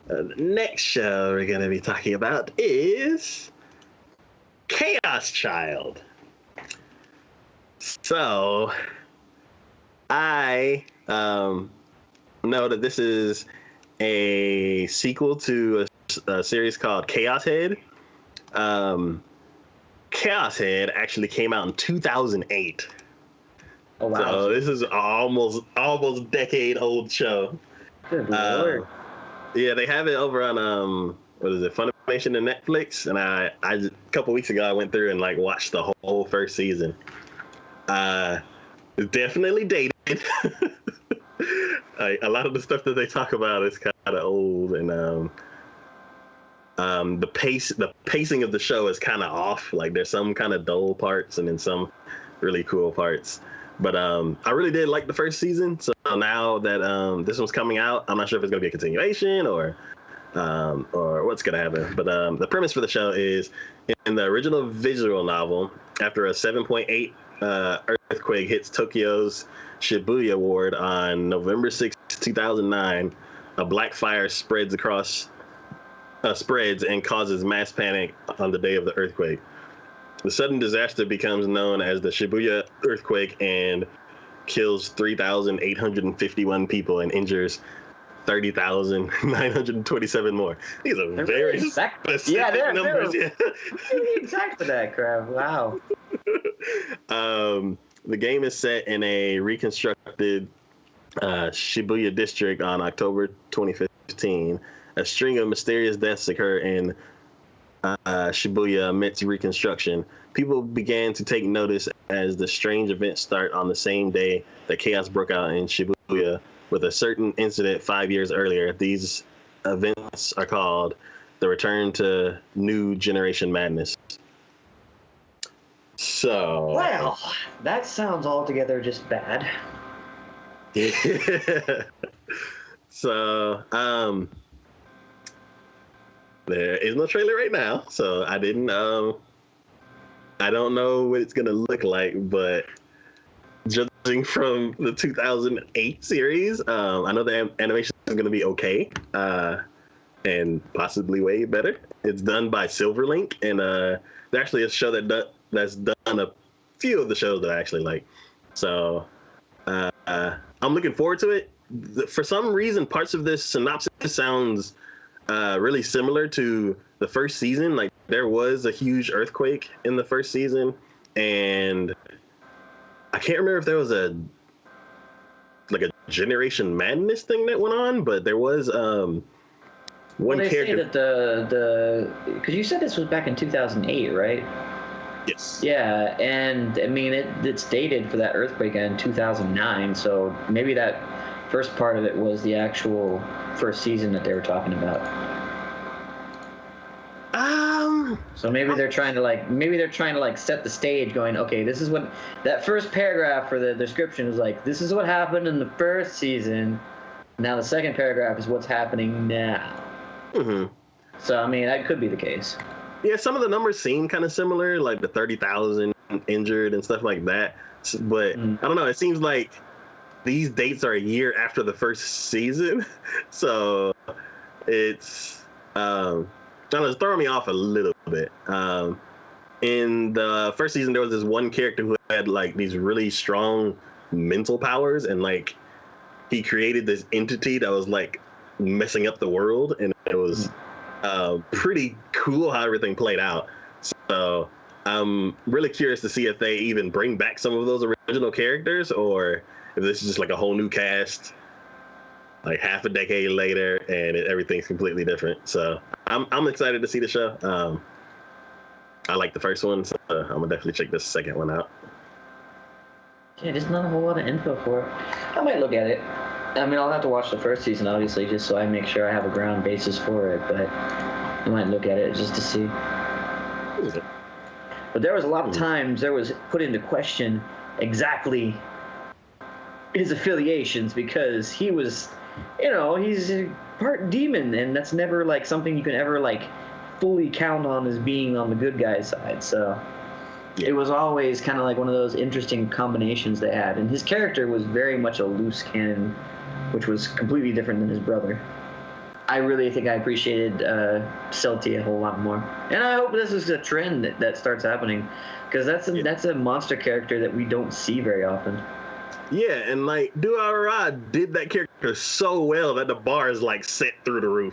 The next show we're going to be talking about is Chaos Child. So, I know that this is a sequel to a series called Chaos Head. Chaos Head actually came out in 2008. Oh wow! So this is almost decade old show. Good lord! Yeah, they have it over on what is it, Funimation and Netflix. And I a couple weeks ago I went through and like watched the whole first season. It's definitely dated. A lot of the stuff that they talk about is kind of old, and the pacing of the show is kind of off. Like there's some kind of dull parts and then some really cool parts. But I really did like the first season. So now that this one's coming out, I'm not sure if it's going to be a continuation or what's going to happen. But the premise for the show is, in the original visual novel, after a 7.8 earthquake hits Tokyo's Shibuya ward on November 6, 2009, a black fire spreads and causes mass panic on the day of the earthquake. The sudden disaster becomes known as the Shibuya earthquake and kills 3,851 people and injures 30,927 more. These are They're very really specific numbers. Yeah. Exact for that crap. Wow. The game is set in a reconstructed Shibuya district on October 2015. A string of mysterious deaths occur in Shibuya amidst reconstruction. People began to take notice as the strange events start on the same day that chaos broke out in Shibuya with a certain incident 5 years earlier. These events are called the Return to New Generation Madness. So, Well, that sounds altogether just bad. So, there is no trailer right now, so I didn't. I don't know what it's gonna look like, but judging from the 2008 series, I know the animation is gonna be okay, and possibly way better. It's done by Silverlink, and there's actually a show that's done a few of the shows that I actually like. So I'm looking forward to it. For some reason, parts of this synopsis sounds really similar to the first season. Like there was a huge earthquake in the first season, and I can't remember if there was a Generation Madness thing that went on, but there was one they character. Say that because you said this was back in 2008, right? Yes. Yeah, and I mean it's dated for that earthquake in 2009, so maybe that first part of it was the actual first season that they were talking about. So maybe they're trying to set the stage, going, okay, this is what that first paragraph for the description is like. This is what happened in the first season. Now the second paragraph is what's happening now. Mm-hmm. So I mean that could be the case. Yeah, some of the numbers seem kind of similar, like the 30,000 injured and stuff like that. But I don't know. It seems like these dates are a year after the first season, so it's it's throwing me off a little bit. In the first season, there was this one character who had like these really strong mental powers, and like he created this entity that was like messing up the world, and it was pretty cool how everything played out. So I'm really curious to see if they even bring back some of those original characters, or if this is just like a whole new cast, like half a decade later, and everything's completely different. So I'm excited to see the show. I like the first one, so I'm gonna definitely check this second one out. Yeah, there's not a whole lot of info for it. I might look at it. I mean, I'll have to watch the first season, obviously, just so I make sure I have a ground basis for it, but I might look at it just to see. But there was a lot of times there was put into question exactly his affiliations, because he was, he's a part demon, and that's never like something you can ever like fully count on as being on the good guy's side. So it was always kind of like one of those interesting combinations they had, and his character was very much a loose cannon, which was completely different than his brother. I really think I appreciated Celty a whole lot more, and I hope this is a trend that starts happening, because that's a monster character that we don't see very often. Yeah, and like Duara did that character so well that the bar is like set through the roof.